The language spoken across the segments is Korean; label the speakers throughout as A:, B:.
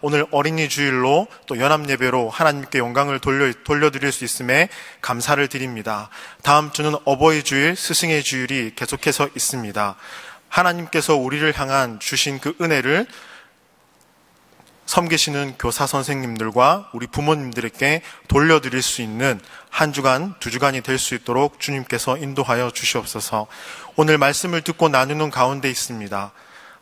A: 오늘 어린이 주일로 또 연합 예배로 하나님께 영광을 돌려드릴 수 있음에 감사를 드립니다. 다음 주는 어버이 주일, 스승의 주일이 계속해서 있습니다. 하나님께서 우리를 향한 주신 그 은혜를 섬기시는 교사 선생님들과 우리 부모님들에게 돌려드릴 수 있는 한 주간, 두 주간이 될 수 있도록 주님께서 인도하여 주시옵소서. 오늘 말씀을 듣고 나누는 가운데 있습니다.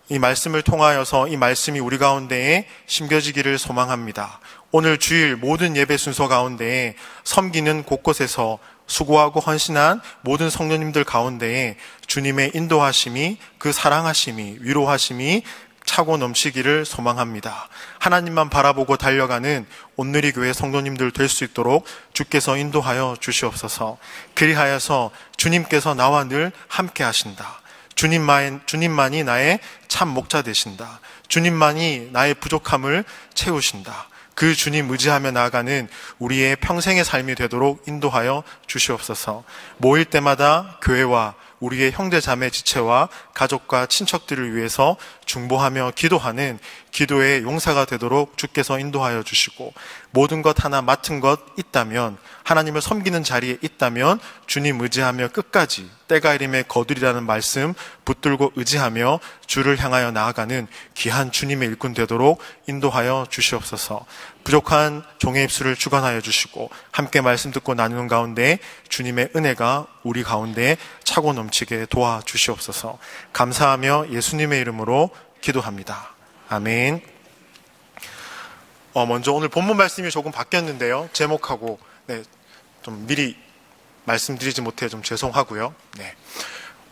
A: 이 말씀을 통하여서 이 말씀이 우리 가운데에 심겨지기를 소망합니다. 오늘 주일 모든 예배 순서 가운데에 섬기는 곳곳에서 수고하고 헌신한 모든 성도님들 가운데에 주님의 인도하심이, 그 사랑하심이, 위로하심이 차고 넘치기를 소망합니다. 하나님만 바라보고 달려가는 온누리 교회 성도님들 될 수 있도록 주께서 인도하여 주시옵소서. 그리하여서 주님께서 나와 늘 함께 하신다. 주님만이 나의 참 목자 되신다. 주님만이 나의 부족함을 채우신다. 그 주님 의지하며 나아가는 우리의 평생의 삶이 되도록 인도하여 주시옵소서. 모일 때마다 교회와 우리의 형제 자매 지체와 가족과 친척들을 위해서 중보하며 기도하는 기도의 용사가 되도록 주께서 인도하여 주시고, 모든 것 하나 맡은 것 있다면, 하나님을 섬기는 자리에 있다면 주님 의지하며 끝까지 때가 이름에 거두리라는 말씀 붙들고 의지하며 주를 향하여 나아가는 귀한 주님의 일꾼 되도록 인도하여 주시옵소서. 부족한 종의 입술을 주관하여 주시고, 함께 말씀 듣고 나누는 가운데 주님의 은혜가 우리 가운데 차고 넘치게 도와주시옵소서. 감사하며 예수님의 이름으로 기도합니다. 아멘. 먼저 오늘 본문 말씀이 조금 바뀌었는데요. 제목하고 좀 미리 말씀드리지 못해 좀 죄송하고요.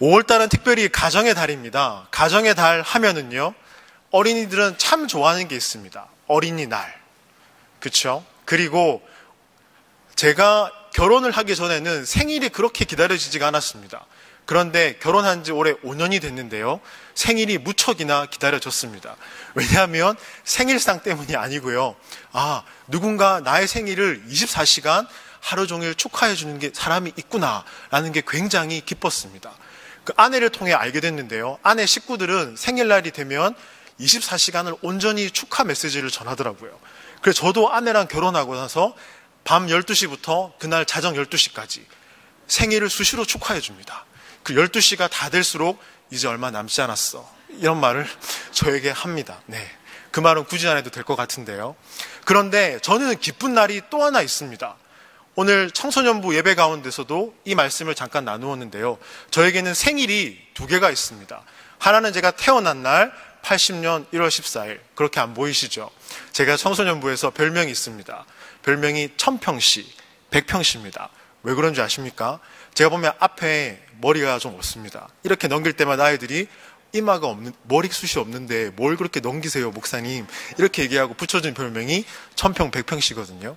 A: 5월달은 특별히 가정의 달입니다. 가정의 달 하면은요, 어린이들은 참 좋아하는 게 있습니다. 어린이날. 그쵸? 그리고 제가 결혼을 하기 전에는 생일이 그렇게 기다려지지가 않았습니다. 그런데 결혼한 지 올해 5년이 됐는데요, 생일이 무척이나 기다려졌습니다. 왜냐하면 생일상 때문이 아니고요, 누군가 나의 생일을 24시간 하루 종일 축하해 주는 게 사람이 있구나라는 게 굉장히 기뻤습니다. 그 아내를 통해 알게 됐는데요, 아내 식구들은 생일날이 되면 24시간을 온전히 축하 메시지를 전하더라고요. 그래서 저도 아내랑 결혼하고 나서 밤 12시부터 그날 자정 12시까지 생일을 수시로 축하해 줍니다. 그 12시가 다 될수록 이제 얼마 남지 않았어, 이런 말을 저에게 합니다. 그 말은 굳이 안 해도 될 것 같은데요. 그런데 저는 기쁜 날이 또 하나 있습니다. 오늘 청소년부 예배 가운데서도 이 말씀을 잠깐 나누었는데요, 저에게는 생일이 두 개가 있습니다. 하나는 제가 태어난 날 80년 1월 14일, 그렇게 안 보이시죠? 제가 청소년부에서 별명이 있습니다. 별명이 천평씨, 백평씨입니다. 왜 그런지 아십니까? 제가 보면 앞에 머리가 좀 없습니다. 이렇게 넘길 때마다 아이들이 이마가 없는, 머리숱이 없는데 뭘 그렇게 넘기세요 목사님, 이렇게 얘기하고 붙여준 별명이 천평 백평씨거든요.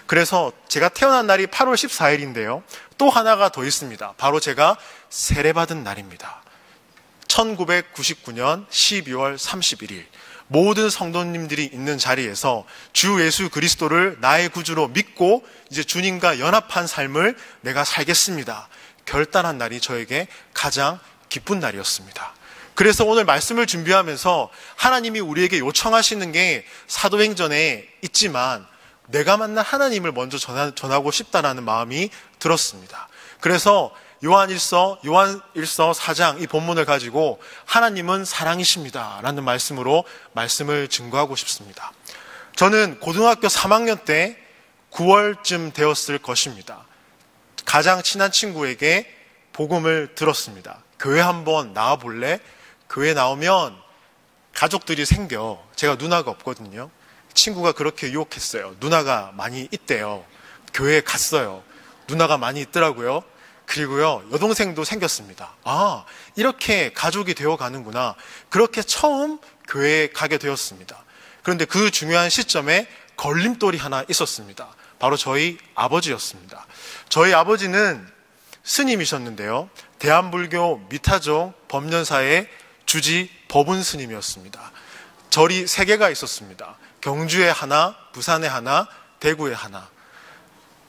A: 그래서 제가 태어난 날이 8월 14일인데요 또 하나가 더 있습니다. 바로 제가 세례받은 날입니다. 1999년 12월 31일 모든 성도님들이 있는 자리에서 주 예수 그리스도를 나의 구주로 믿고 이제 주님과 연합한 삶을 내가 살겠습니다 결단한 날이 저에게 가장 기쁜 날이었습니다. 그래서 오늘 말씀을 준비하면서 하나님이 우리에게 요청하시는 게 사도행전에 있지만 내가 만난 하나님을 먼저 전하고 싶다라는 마음이 들었습니다. 그래서 요한일서 4장 이 본문을 가지고 하나님은 사랑이십니다 라는 말씀으로 말씀을 증거하고 싶습니다. 저는 고등학교 3학년 때 9월쯤 되었을 것입니다. 가장 친한 친구에게 복음을 들었습니다. 교회 한번 나와볼래? 교회 나오면 가족들이 생겨. 제가 누나가 없거든요. 친구가 그렇게 유혹했어요. 누나가 많이 있대요. 교회에 갔어요. 누나가 많이 있더라고요. 그리고요, 여동생도 생겼습니다. 이렇게 가족이 되어 가는구나. 그렇게 처음 교회에 가게 되었습니다. 그런데 그 중요한 시점에 걸림돌이 하나 있었습니다. 바로 저희 아버지였습니다. 저희 아버지는 스님이셨는데요, 대한불교 미타종 법련사의 주지 법운 스님이었습니다. 절이 3개가 있었습니다. 경주에 하나, 부산에 하나, 대구에 하나.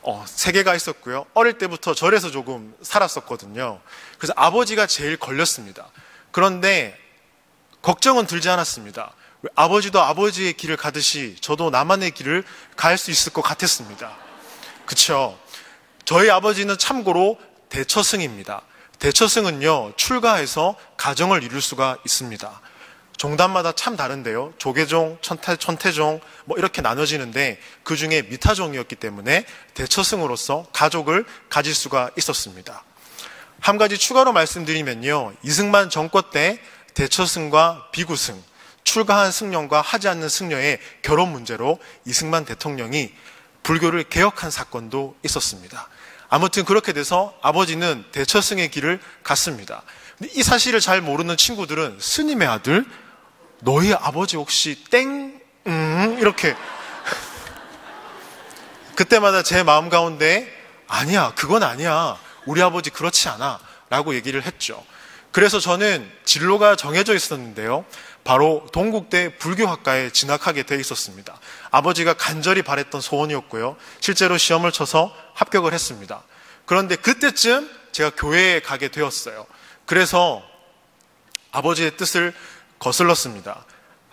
A: 3개가 있었고요. 어릴 때부터 절에서 조금 살았었거든요. 그래서 아버지가 제일 걸렸습니다. 그런데 걱정은 들지 않았습니다. 아버지도 아버지의 길을 가듯이 저도 나만의 길을 갈 수 있을 것 같았습니다. 그쵸? 저희 아버지는 참고로 대처승입니다. 대처승은요, 출가해서 가정을 이룰 수가 있습니다. 종단마다 참 다른데요. 조계종, 천태종 뭐 이렇게 나눠지는데 그 중에 미타종이었기 때문에 대처승으로서 가족을 가질 수가 있었습니다. 한 가지 추가로 말씀드리면요. 이승만 정권 때 대처승과 비구승, 출가한 승려과 하지 않는 승려의 결혼 문제로 이승만 대통령이 불교를 개혁한 사건도 있었습니다. 아무튼 그렇게 돼서 아버지는 대처승의 길을 갔습니다. 근데 이 사실을 잘 모르는 친구들은 스님의 아들? 너희 아버지 혹시 땡? 이렇게 그때마다 제 마음 가운데 아니야, 그건 아니야, 우리 아버지 그렇지 않아 라고 얘기를 했죠. 그래서 저는 진로가 정해져 있었는데요, 바로 동국대 불교학과에 진학하게 돼 있었습니다. 아버지가 간절히 바랬던 소원이었고요, 실제로 시험을 쳐서 합격을 했습니다. 그런데 그때쯤 제가 교회에 가게 되었어요. 그래서 아버지의 뜻을 거슬렀습니다.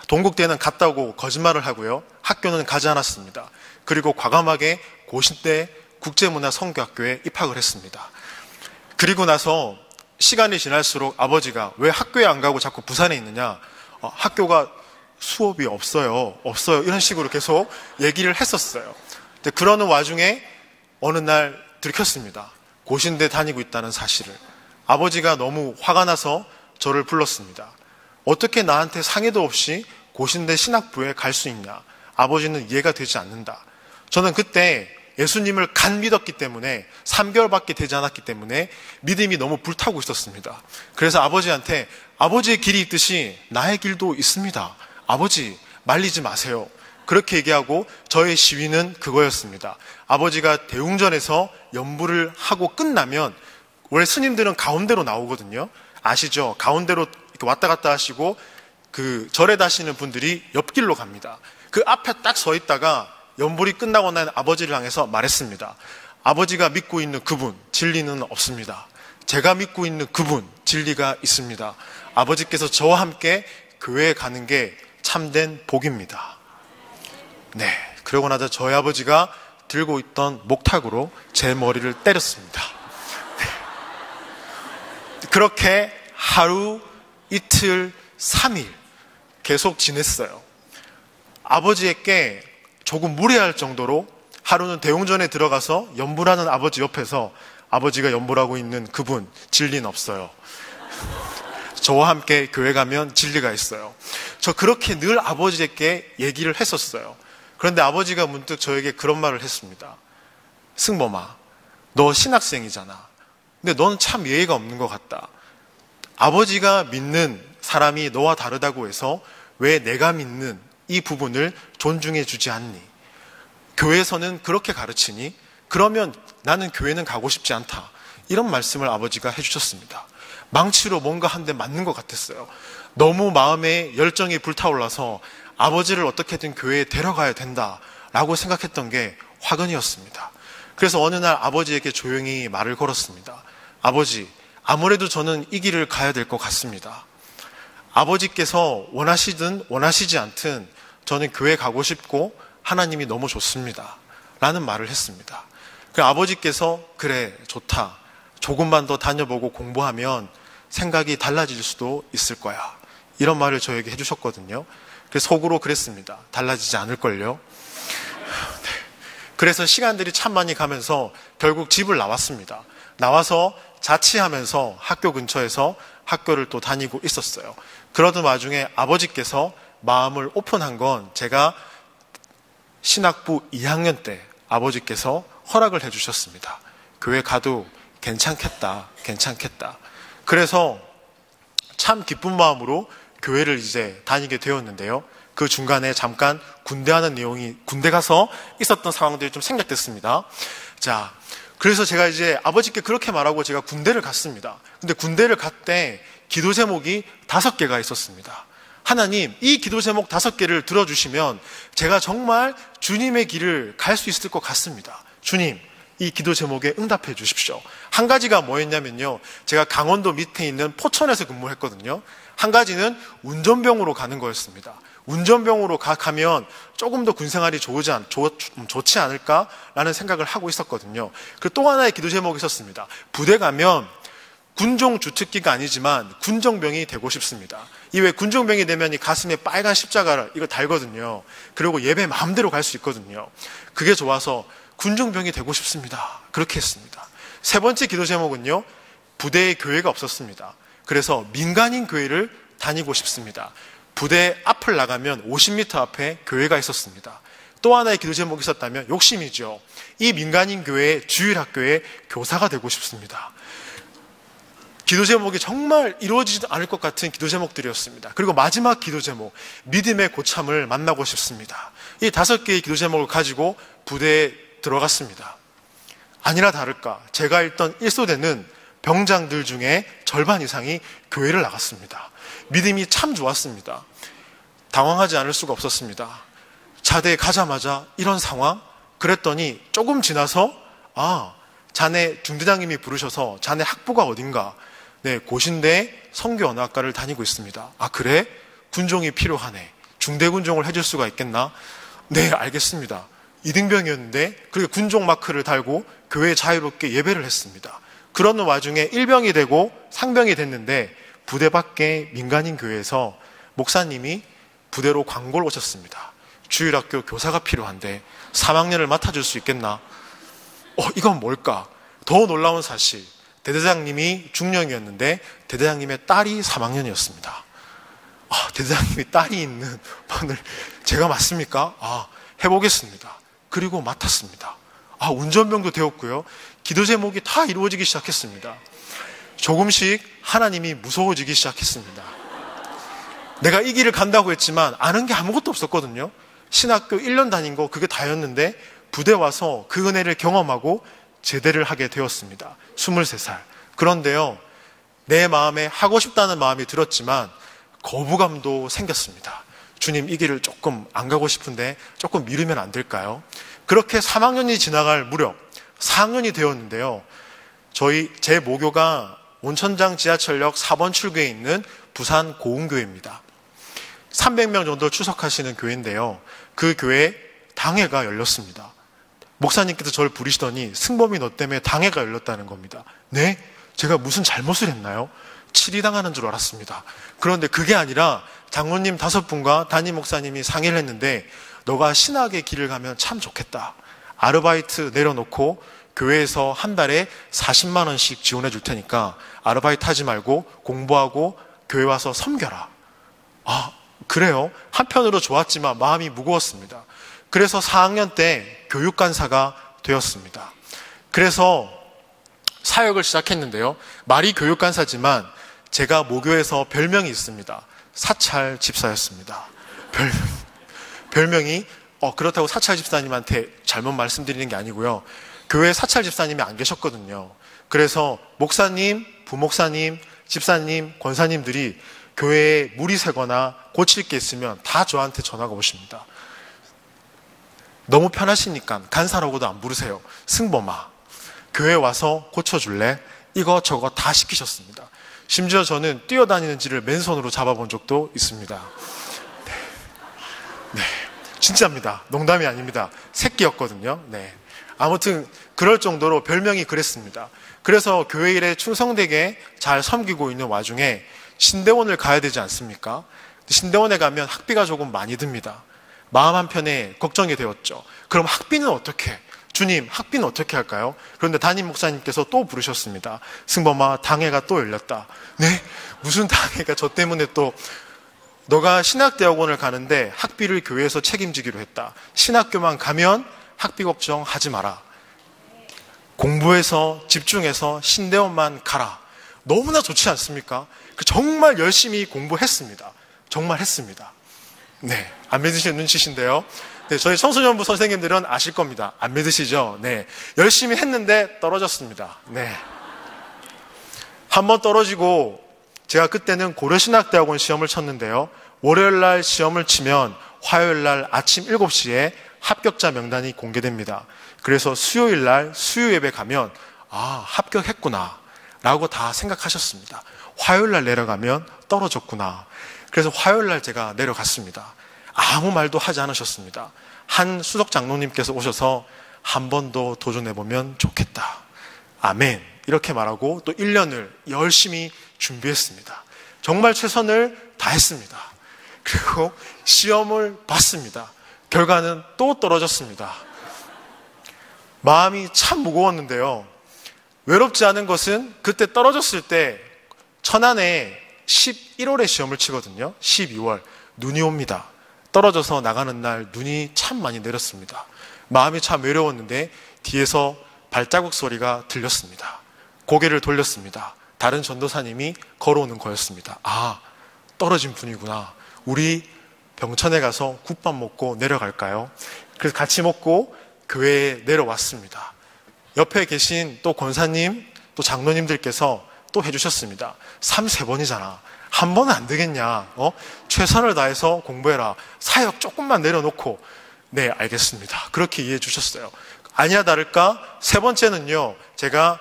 A: 동국대는 갔다고 거짓말을 하고요, 학교는 가지 않았습니다. 그리고 과감하게 고신대 국제문화성교학교에 입학을 했습니다. 그리고 나서 시간이 지날수록 아버지가 왜 학교에 안 가고 자꾸 부산에 있느냐, 학교가 수업이 없어요 이런 식으로 계속 얘기를 했었어요. 근데 그러는 와중에 어느 날 들켰습니다. 고신대 다니고 있다는 사실을. 아버지가 너무 화가 나서 저를 불렀습니다. 어떻게 나한테 상의도 없이 고신대 신학부에 갈 수 있냐, 아버지는 이해가 되지 않는다. 저는 그때 예수님을 간 믿었기 때문에 3개월밖에 되지 않았기 때문에 믿음이 너무 불타고 있었습니다. 그래서 아버지한테 아버지의 길이 있듯이 나의 길도 있습니다, 아버지 말리지 마세요, 그렇게 얘기하고 저의 시위는 그거였습니다. 아버지가 대웅전에서 연부를 하고 끝나면 원래 스님들은 가운데로 나오거든요. 아시죠? 가운데로 이렇게 왔다 갔다 하시고 그 절에 다시는 분들이 옆길로 갑니다. 그 앞에 딱 서 있다가 연불이 끝나고 난 아버지를 향해서 말했습니다. 아버지가 믿고 있는 그분, 진리는 없습니다. 제가 믿고 있는 그분, 진리가 있습니다. 아버지께서 저와 함께 교회에 가는 게 참된 복입니다. 네, 그러고 나서 저희 아버지가 들고 있던 목탁으로 제 머리를 때렸습니다. 그렇게 하루, 이틀, 3일 계속 지냈어요. 아버지에게 조금 무례할 정도로 하루는 대웅전에 들어가서 연불하는 아버지 옆에서 아버지가 연불하고 있는 그분, 진리는 없어요. 저와 함께 교회 가면 진리가 있어요. 저 그렇게 늘 아버지에게 얘기를 했었어요. 그런데 아버지가 문득 저에게 그런 말을 했습니다. 승범아, 너 신학생이잖아. 근데 너는 참 예의가 없는 것 같다. 아버지가 믿는 사람이 너와 다르다고 해서 왜 내가 믿는 이 부분을 존중해 주지 않니? 교회에서는 그렇게 가르치니? 그러면 나는 교회는 가고 싶지 않다. 이런 말씀을 아버지가 해주셨습니다. 망치로 뭔가 한 대 맞는 것 같았어요. 너무 마음에 열정이 불타올라서 아버지를 어떻게든 교회에 데려가야 된다라고 생각했던 게 화근이었습니다. 그래서 어느 날 아버지에게 조용히 말을 걸었습니다. 아버지, 아무래도 저는 이 길을 가야 될 것 같습니다. 아버지께서 원하시든 원하시지 않든 저는 교회 가고 싶고 하나님이 너무 좋습니다 라는 말을 했습니다. 그 아버지께서 그래, 좋다, 조금만 더 다녀보고 공부하면 생각이 달라질 수도 있을 거야, 이런 말을 저에게 해주셨거든요. 그래서 속으로 그랬습니다. 달라지지 않을걸요. 네. 그래서 시간들이 참 많이 가면서 결국 집을 나왔습니다. 나와서 자취하면서 학교 근처에서 학교를 또 다니고 있었어요. 그러던 와중에 아버지께서 마음을 오픈한 건 제가 신학부 2학년 때 아버지께서 허락을 해주셨습니다. 교회 가도 괜찮겠다. 그래서 참 기쁜 마음으로 교회를 이제 다니게 되었는데요. 그 중간에 잠깐 군대 가서 있었던 상황들이 좀 생략됐습니다. 자, 그래서 제가 이제 아버지께 그렇게 말하고 제가 군대를 갔습니다. 근데 군대를 갔때 기도 제목이 5개가 있었습니다. 하나님, 이 기도 제목 5개를 들어주시면 제가 정말 주님의 길을 갈 수 있을 것 같습니다. 주님, 이 기도 제목에 응답해 주십시오. 한 가지가 뭐였냐면요, 제가 강원도 밑에 있는 포천에서 근무했거든요. 한 가지는 운전병으로 가는 거였습니다. 운전병으로 가면 조금 더 군생활이 좋지 않을까라는 생각을 하고 있었거든요. 그 또 하나의 기도 제목이 있었습니다. 부대 가면 군종 주특기가 아니지만 군정병이 되고 싶습니다. 이 왜 군정병이 되면 이 가슴에 빨간 십자가를 이거 달거든요. 그리고 예배 마음대로 갈 수 있거든요. 그게 좋아서 군정병이 되고 싶습니다. 그렇게 했습니다. 세 번째 기도 제목은요, 부대에 교회가 없었습니다. 그래서 민간인 교회를 다니고 싶습니다. 부대 앞을 나가면 50m 앞에 교회가 있었습니다. 또 하나의 기도 제목이 있었다면 욕심이죠. 이 민간인 교회 주일학교의 교사가 되고 싶습니다. 기도 제목이 정말 이루어지지 않을 것 같은 기도 제목들이었습니다. 그리고 마지막 기도 제목, 믿음의 고참을 만나고 싶습니다. 이 5개의 기도 제목을 가지고 부대에 들어갔습니다. 아니나 다를까 제가 있던 1소대는 병장들 중에 절반 이상이 교회를 나갔습니다. 믿음이 참 좋았습니다. 당황하지 않을 수가 없었습니다. 자대에 가자마자 이런 상황? 그랬더니 조금 지나서 자네 중대장님이 부르셔서 자네 학부가 어딘가? 네, 고신대 성교언어학과를 다니고 있습니다. 그래? 군종이 필요하네. 중대군종을 해줄 수가 있겠나? 네, 알겠습니다. 이등병이었는데 그렇게 군종 마크를 달고 교회에 자유롭게 예배를 했습니다. 그러는 와중에 일병이 되고 상병이 됐는데 부대 밖에 민간인 교회에서 목사님이 부대로 광고를 오셨습니다. 주일학교 교사가 필요한데 3학년을 맡아줄 수 있겠나? 이건 뭘까? 더 놀라운 사실, 대대장님이 중령이었는데 대대장님의 딸이 3학년이었습니다. 대대장님이 딸이 있는 반을 제가 맡습니까? 해보겠습니다. 그리고 맡았습니다. 운전병도 되었고요. 기도 제목이 다 이루어지기 시작했습니다. 조금씩 하나님이 무서워지기 시작했습니다. 내가 이 길을 간다고 했지만 아는 게 아무것도 없었거든요. 신학교 1년 다닌 거 그게 다였는데 부대 와서 그 은혜를 경험하고 제대를 하게 되었습니다. 23살. 그런데요, 내 마음에 하고 싶다는 마음이 들었지만 거부감도 생겼습니다. 주님, 이 길을 조금 안 가고 싶은데 조금 미루면 안 될까요? 그렇게 3학년이 지나갈 무렵 4학년이 되었는데요. 제 모교가 온천장 지하철역 4번 출구에 있는 부산 고운교회입니다. 300명 정도 출석하시는 교회인데요. 그 교회에 당회가 열렸습니다. 목사님께서 저를 부르시더니 승범이 너 때문에 당회가 열렸다는 겁니다. 네? 제가 무슨 잘못을 했나요? 치리당하는 줄 알았습니다. 그런데 그게 아니라 장로님 5분과 담임 목사님이 상의를 했는데 너가 신학의 길을 가면 참 좋겠다. 아르바이트 내려놓고 교회에서 한 달에 40만 원씩 지원해 줄 테니까 아르바이트 하지 말고 공부하고 교회 와서 섬겨라. 그래요? 한편으로 좋았지만 마음이 무거웠습니다. 그래서 4학년 때 교육간사가 되었습니다. 그래서 사역을 시작했는데요. 말이 교육간사지만 제가 모교에서 별명이 있습니다. 사찰 집사였습니다. 별명이 그렇다고 사찰 집사님한테 잘못 말씀드리는 게 아니고요. 교회 사찰 집사님이 안 계셨거든요. 그래서 목사님, 부목사님, 집사님, 권사님들이 교회에 물이 새거나 고칠 게 있으면 다 저한테 전화가 오십니다. 너무 편하시니까 간사라고도 안 부르세요. 승범아, 교회 와서 고쳐줄래? 이거 저거 다 시키셨습니다. 심지어 저는 뛰어다니는지를 맨손으로 잡아본 적도 있습니다. 네, 진짜입니다. 농담이 아닙니다. 새끼였거든요. 네. 아무튼 그럴 정도로 별명이 그랬습니다. 그래서 교회 일에 충성되게 잘 섬기고 있는 와중에 신대원을 가야 되지 않습니까? 신대원에 가면 학비가 조금 많이 듭니다. 마음 한편에 걱정이 되었죠. 그럼 학비는 어떻게? 주님, 학비는 어떻게 할까요? 그런데 담임 목사님께서 또 부르셨습니다. 승범아, 당회가 또 열렸다. 네? 무슨 당회가 저 때문에 또 너가 신학대학원을 가는데 학비를 교회에서 책임지기로 했다. 신학교만 가면 학비 걱정하지 마라. 공부해서 집중해서 신대원만 가라. 너무나 좋지 않습니까? 정말 열심히 공부했습니다. 정말 했습니다. 네, 안 믿으시는 눈치신데요. 네, 저희 청소년부 선생님들은 아실 겁니다. 안 믿으시죠? 네, 열심히 했는데 떨어졌습니다. 네, 한번 떨어지고 제가 그때는 고려신학대학원 시험을 쳤는데요. 월요일날 시험을 치면 화요일날 아침 7시에 합격자 명단이 공개됩니다. 그래서 수요일날 수요예배 가면 합격했구나 라고 다 생각하셨습니다. 화요일날 내려가면 떨어졌구나. 그래서 화요일날 제가 내려갔습니다. 아무 말도 하지 않으셨습니다. 한 수석 장로님께서 오셔서 한 번 더 도전해보면 좋겠다. 아멘. 이렇게 말하고 또 1년을 열심히 준비했습니다. 정말 최선을 다했습니다. 그리고 시험을 봤습니다. 결과는 또 떨어졌습니다. 마음이 참 무거웠는데요. 외롭지 않은 것은 그때 떨어졌을 때 천안에 11월에 시험을 치거든요. 12월 눈이 옵니다. 떨어져서 나가는 날 눈이 참 많이 내렸습니다. 마음이 참 외로웠는데 뒤에서 발자국 소리가 들렸습니다. 고개를 돌렸습니다. 다른 전도사님이 걸어오는 거였습니다. 아, 떨어진 분이구나. 우리 병천에 가서 국밥 먹고 내려갈까요? 그래서 같이 먹고 교회에 내려왔습니다. 옆에 계신 또 권사님, 또 장로님들께서 또 해주셨습니다. 3-3번이잖아. 한 번은 안 되겠냐? 최선을 다해서 공부해라. 사역 조금만 내려놓고. 네, 알겠습니다. 그렇게 이해해 주셨어요. 아니나 다를까 3번째는요, 제가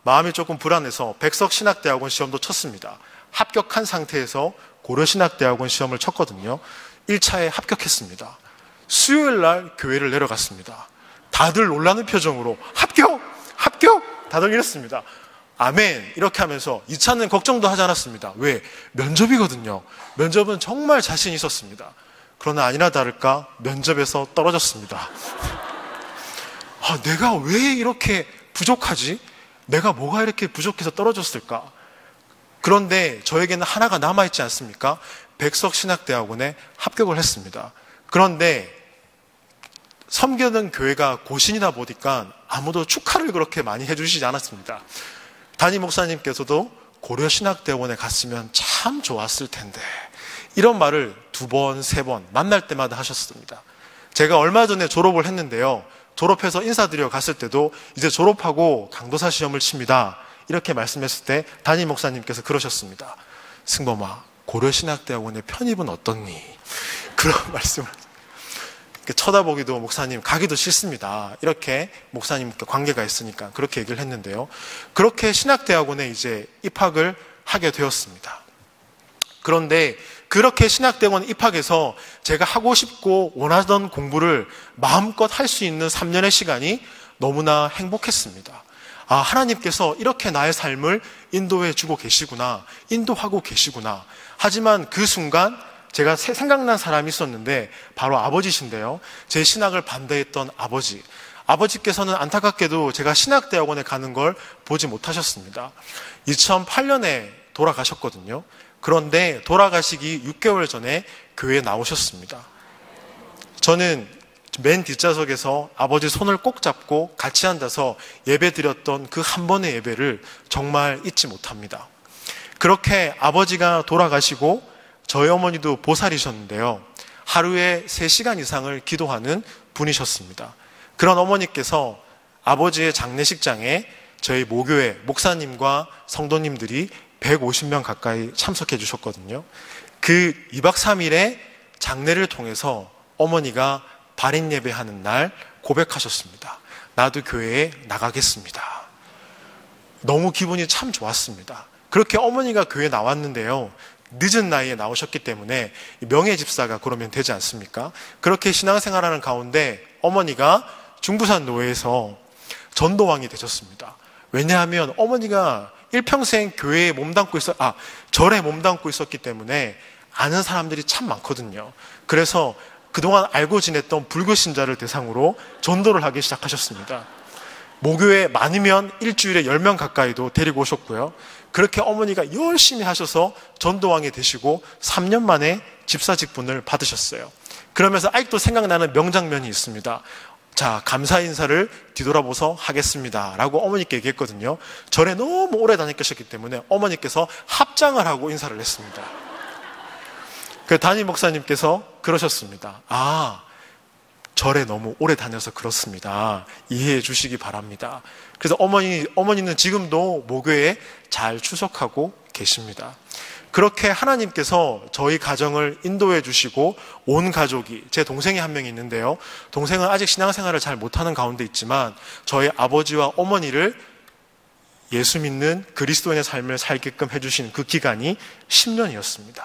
A: 마음이 조금 불안해서 백석신학대학원 시험도 쳤습니다. 합격한 상태에서 고려신학대학원 시험을 쳤거든요. 1차에 합격했습니다. 수요일 날 교회를 내려갔습니다. 다들 놀라는 표정으로 합격! 합격! 다들 이랬습니다. 아멘! 이렇게 하면서 2차는 걱정도 하지 않았습니다. 왜? 면접이거든요. 면접은 정말 자신 있었습니다. 그러나 아니나 다를까 면접에서 떨어졌습니다. 아, 내가 왜 이렇게 부족하지? 내가 뭐가 이렇게 부족해서 떨어졌을까? 그런데 저에게는 하나가 남아있지 않습니까? 백석신학대학원에 합격을 했습니다. 그런데 섬기는 교회가 고신이다 보니까 아무도 축하를 그렇게 많이 해주시지 않았습니다. 담임 목사님께서도 고려신학대원에 갔으면 참 좋았을 텐데 이런 말을 2번, 3번 만날 때마다 하셨습니다. 제가 얼마 전에 졸업을 했는데요. 졸업해서 인사드려 갔을 때도 이제 졸업하고 강도사 시험을 칩니다. 이렇게 말씀했을 때 담임 목사님께서 그러셨습니다. 승범아, 고려신학대학원의 편입은 어떻니? 그런 말씀을 쳐다보기도 목사님 가기도 싫습니다. 이렇게 목사님과 관계가 있으니까 그렇게 얘기를 했는데요. 그렇게 신학대학원에 이제 입학을 하게 되었습니다. 그런데 그렇게 신학대학원 입학해서 제가 하고 싶고 원하던 공부를 마음껏 할 수 있는 3년의 시간이 너무나 행복했습니다. 아, 하나님께서 이렇게 나의 삶을 인도해 주고 계시구나, 인도하고 계시구나. 하지만 그 순간 제가 생각난 사람이 있었는데 바로 아버지신데요. 제 신학을 반대했던 아버지. 아버지께서는 안타깝게도 제가 신학대학원에 가는 걸 보지 못하셨습니다. 2008년에 돌아가셨거든요. 그런데 돌아가시기 6개월 전에 교회에 나오셨습니다. 저는 맨 뒷좌석에서 아버지 손을 꼭 잡고 같이 앉아서 예배 드렸던 그 한 번의 예배를 정말 잊지 못합니다. 그렇게 아버지가 돌아가시고 저희 어머니도 보살이셨는데요. 하루에 3시간 이상을 기도하는 분이셨습니다. 그런 어머니께서 아버지의 장례식장에 저희 모교회 목사님과 성도님들이 150명 가까이 참석해 주셨거든요. 그 2박 3일의 장례를 통해서 어머니가 발인 예배하는 날 고백하셨습니다. 나도 교회에 나가겠습니다. 너무 기분이 참 좋았습니다. 그렇게 어머니가 교회에 나왔는데요. 늦은 나이에 나오셨기 때문에 명예집사가 그러면 되지 않습니까? 그렇게 신앙생활하는 가운데 어머니가 중부산 노회에서 전도왕이 되셨습니다. 왜냐하면 어머니가 일평생 교회에 몸담고 절에 몸담고 있었기 때문에 아는 사람들이 참 많거든요. 그래서 그동안 알고 지냈던 불교 신자를 대상으로 전도를 하기 시작하셨습니다. 모교에 많으면 일주일에 10명 가까이도 데리고 오셨고요. 그렇게 어머니가 열심히 하셔서 전도왕이 되시고 3년 만에 집사 직분을 받으셨어요. 그러면서 아직도 생각나는 명장면이 있습니다. 자, 감사 인사를 뒤돌아보서 하겠습니다 라고 어머니께 얘기했거든요. 절에 너무 오래 다니셨기 때문에 어머니께서 합장을 하고 인사를 했습니다. 그 담임 목사님께서 그러셨습니다. 아, 절에 너무 오래 다녀서 그렇습니다. 이해해 주시기 바랍니다. 그래서 어머니는 지금도 모교에 잘 추석하고 계십니다. 그렇게 하나님께서 저희 가정을 인도해 주시고 온 가족이, 제 동생이 한 명이 있는데요. 동생은 아직 신앙생활을 잘 못하는 가운데 있지만 저희 아버지와 어머니를 예수 믿는 그리스도인의 삶을 살게끔 해주신 그 기간이 10년이었습니다.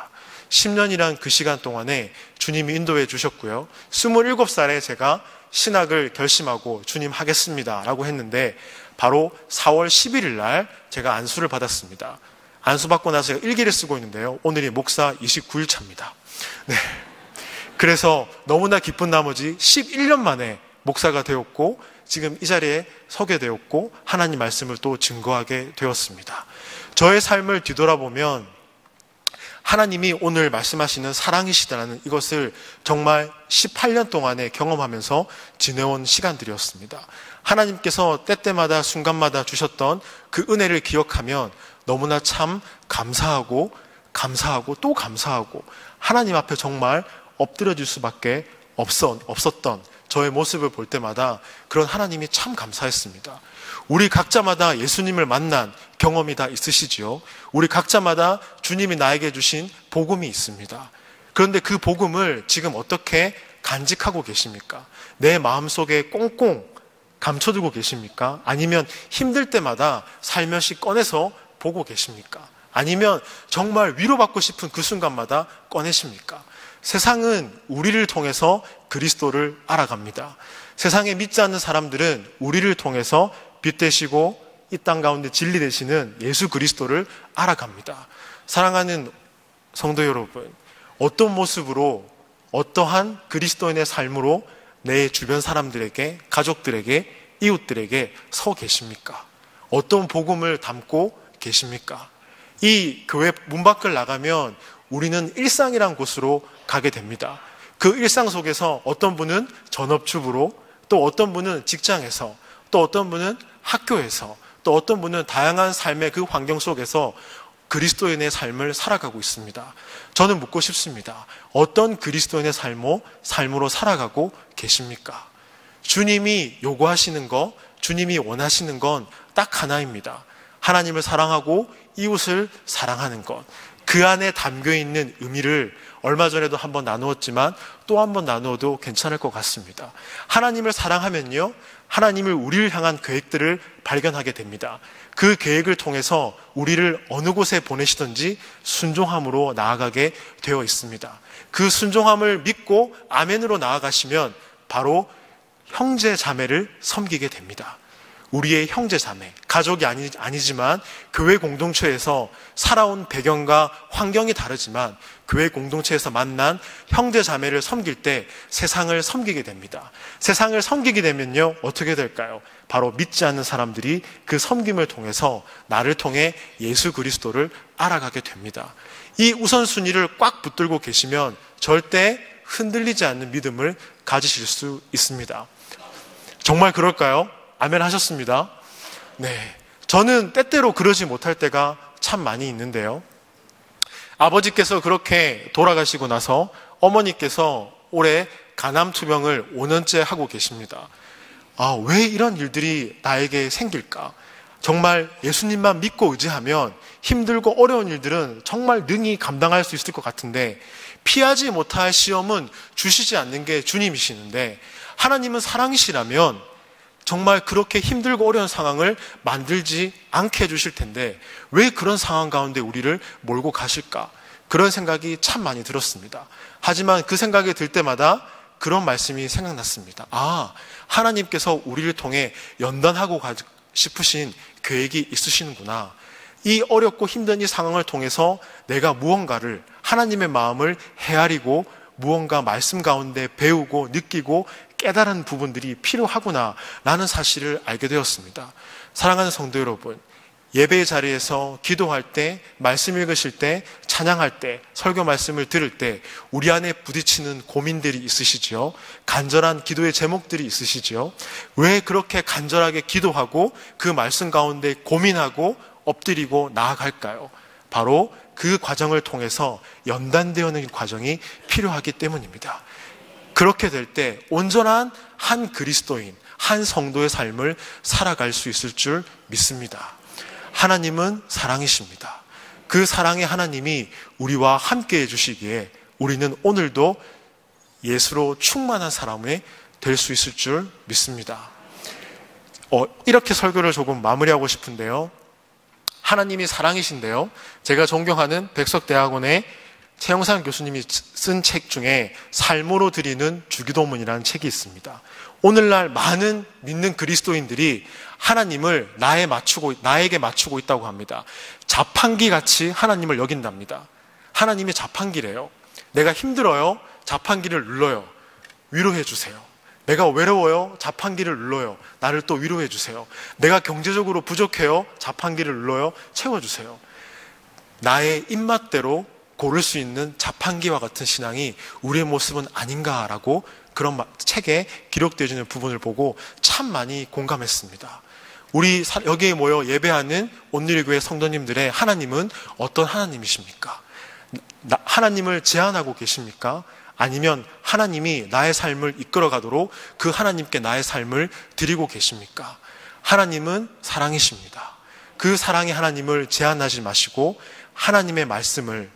A: 10년이란 그 시간 동안에 주님이 인도해 주셨고요. 27살에 제가 신학을 결심하고 주님 하겠습니다 라고 했는데 바로 4월 11일 날 제가 안수를 받았습니다. 안수받고 나서 제가 일기를 쓰고 있는데요. 오늘이 목사 29일 차입니다. 네. 그래서 너무나 기쁜 나머지 11년 만에 목사가 되었고 지금 이 자리에 서게 되었고 하나님 말씀을 또 증거하게 되었습니다. 저의 삶을 뒤돌아보면 하나님이 오늘 말씀하시는 사랑이시다라는 이것을 정말 18년 동안에 경험하면서 지내온 시간들이었습니다. 하나님께서 때때마다 순간마다 주셨던 그 은혜를 기억하면 너무나 참 감사하고 또 감사하고 하나님 앞에 정말 엎드려질 수밖에 없었던 저의 모습을 볼 때마다 그런 하나님이 참 감사했습니다. 우리 각자마다 예수님을 만난 경험이 다 있으시지요. 우리 각자마다 주님이 나에게 주신 복음이 있습니다. 그런데 그 복음을 지금 어떻게 간직하고 계십니까? 내 마음속에 꽁꽁 감춰두고 계십니까? 아니면 힘들 때마다 살며시 꺼내서 보고 계십니까? 아니면 정말 위로받고 싶은 그 순간마다 꺼내십니까? 세상은 우리를 통해서 그리스도를 알아갑니다. 세상에 믿지 않는 사람들은 우리를 통해서 빛 되시고 이 땅 가운데 진리 되시는 예수 그리스도를 알아갑니다. 사랑하는 성도 여러분, 어떤 모습으로 어떠한 그리스도인의 삶으로 내 주변 사람들에게, 가족들에게, 이웃들에게 서 계십니까? 어떤 복음을 담고 계십니까? 이 교회 문 밖을 나가면 우리는 일상이란 곳으로 가게 됩니다. 그 일상 속에서 어떤 분은 전업주부로, 또 어떤 분은 직장에서, 또 어떤 분은 학교에서, 또 어떤 분은 다양한 삶의 그 환경 속에서 그리스도인의 삶을 살아가고 있습니다. 저는 묻고 싶습니다. 어떤 그리스도인의 삶으로 살아가고 계십니까? 주님이 요구하시는 것, 주님이 원하시는 건 딱 하나입니다. 하나님을 사랑하고 이웃을 사랑하는 것. 그 안에 담겨있는 의미를 얼마 전에도 한번 나누었지만 또 한번 나누어도 괜찮을 것 같습니다. 하나님을 사랑하면요, 하나님을 우리를 향한 계획들을 발견하게 됩니다. 그 계획을 통해서 우리를 어느 곳에 보내시든지 순종함으로 나아가게 되어 있습니다. 그 순종함을 믿고 아멘으로 나아가시면 바로 형제 자매를 섬기게 됩니다. 우리의 형제 자매, 가족이 아니지만 교회 공동체에서 살아온 배경과 환경이 다르지만 교회 공동체에서 만난 형제 자매를 섬길 때 세상을 섬기게 됩니다. 세상을 섬기게 되면요, 어떻게 될까요? 바로 믿지 않는 사람들이 그 섬김을 통해서 나를 통해 예수 그리스도를 알아가게 됩니다. 이 우선순위를 꽉 붙들고 계시면 절대 흔들리지 않는 믿음을 가지실 수 있습니다. 정말 그럴까요? 아멘 하셨습니다. 네. 저는 때때로 그러지 못할 때가 참 많이 있는데요. 아버지께서 그렇게 돌아가시고 나서 어머니께서 올해 간암투병을 5년째 하고 계십니다. 왜 이런 일들이 나에게 생길까? 정말 예수님만 믿고 의지하면 힘들고 어려운 일들은 정말 능히 감당할 수 있을 것 같은데 피하지 못할 시험은 주시지 않는 게 주님이시는데 하나님은 사랑이시라면 정말 그렇게 힘들고 어려운 상황을 만들지 않게 해주실 텐데 왜 그런 상황 가운데 우리를 몰고 가실까? 그런 생각이 참 많이 들었습니다. 하지만 그 생각이 들 때마다 그런 말씀이 생각났습니다. 하나님께서 우리를 통해 연단하고 싶으신 계획이 있으시는구나. 이 어렵고 힘든 이 상황을 통해서 내가 무언가를, 하나님의 마음을 헤아리고 무언가 말씀 가운데 배우고 느끼고 깨달은 부분들이 필요하구나 라는 사실을 알게 되었습니다. 사랑하는 성도 여러분, 예배의 자리에서 기도할 때, 말씀 읽으실 때, 찬양할 때, 설교 말씀을 들을 때 우리 안에 부딪히는 고민들이 있으시죠? 간절한 기도의 제목들이 있으시죠? 왜 그렇게 간절하게 기도하고 그 말씀 가운데 고민하고 엎드리고 나아갈까요? 바로 그 과정을 통해서 연단되어는 과정이 필요하기 때문입니다. 그렇게 될 때 온전한 한 그리스도인, 한 성도의 삶을 살아갈 수 있을 줄 믿습니다. 하나님은 사랑이십니다. 그 사랑의 하나님이 우리와 함께 해주시기에 우리는 오늘도 예수로 충만한 사람이 될 수 있을 줄 믿습니다. 이렇게 설교를 조금 마무리하고 싶은데요. 하나님이 사랑이신데요. 제가 존경하는 백석대학원의 최영상 교수님이 쓴 책 중에 삶으로 드리는 주기도문이라는 책이 있습니다. 오늘날 많은 믿는 그리스도인들이 하나님을 나에게 맞추고 있다고 합니다. 자판기 같이 하나님을 여긴답니다. 하나님이 자판기래요. 내가 힘들어요. 자판기를 눌러요. 위로해 주세요. 내가 외로워요. 자판기를 눌러요. 나를 또 위로해 주세요. 내가 경제적으로 부족해요. 자판기를 눌러요. 채워주세요. 나의 입맛대로 고를 수 있는 자판기와 같은 신앙이 우리의 모습은 아닌가라고 그런 책에 기록되어 있는 부분을 보고 참 많이 공감했습니다. 우리 여기에 모여 예배하는 온누리교회 성도님들의 하나님은 어떤 하나님이십니까? 하나님을 제한하고 계십니까? 아니면 하나님이 나의 삶을 이끌어가도록 그 하나님께 나의 삶을 드리고 계십니까? 하나님은 사랑이십니다. 그 사랑의 하나님을 제한하지 마시고 하나님의 말씀을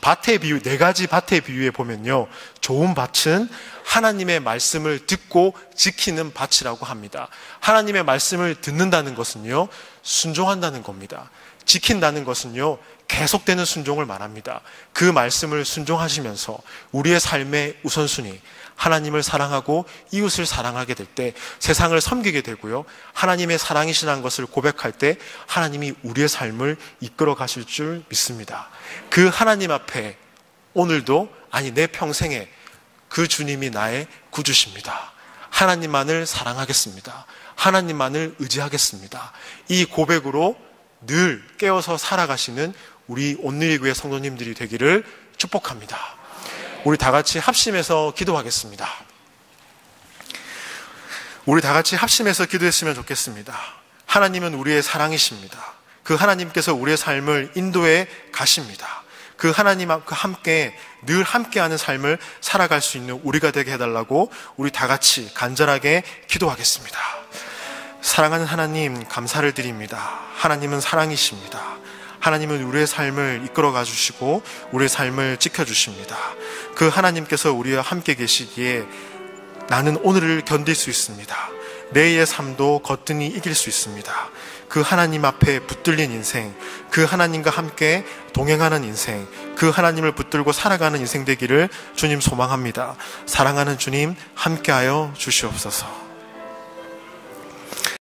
A: 밭의 비유, 4가지 밭의 비유에 보면요, 좋은 밭은 하나님의 말씀을 듣고 지키는 밭이라고 합니다. 하나님의 말씀을 듣는다는 것은요, 순종한다는 겁니다. 지킨다는 것은요, 계속되는 순종을 말합니다. 그 말씀을 순종하시면서 우리의 삶의 우선순위, 하나님을 사랑하고 이웃을 사랑하게 될 때 세상을 섬기게 되고요, 하나님의 사랑이시라는 것을 고백할 때 하나님이 우리의 삶을 이끌어 가실 줄 믿습니다. 그 하나님 앞에 오늘도, 아니 내 평생에 그 주님이 나의 구주십니다. 하나님만을 사랑하겠습니다. 하나님만을 의지하겠습니다. 이 고백으로 늘 깨어서 살아가시는 우리 온누리교회 성도님들이 되기를 축복합니다. 우리 다 같이 합심해서 기도하겠습니다. 우리 다 같이 합심해서 기도했으면 좋겠습니다. 하나님은 우리의 사랑이십니다. 그 하나님께서 우리의 삶을 인도해 가십니다. 그 하나님과 함께 늘 함께하는 삶을 살아갈 수 있는 우리가 되게 해달라고 우리 다 같이 간절하게 기도하겠습니다. 사랑하는 하나님, 감사를 드립니다. 하나님은 사랑이십니다. 하나님은 우리의 삶을 이끌어가 주시고 우리의 삶을 지켜주십니다. 그 하나님께서 우리와 함께 계시기에 나는 오늘을 견딜 수 있습니다. 내일의 삶도 거뜬히 이길 수 있습니다. 그 하나님 앞에 붙들린 인생, 그 하나님과 함께 동행하는 인생, 그 하나님을 붙들고 살아가는 인생 되기를 주님 소망합니다. 사랑하는 주님, 함께하여 주시옵소서.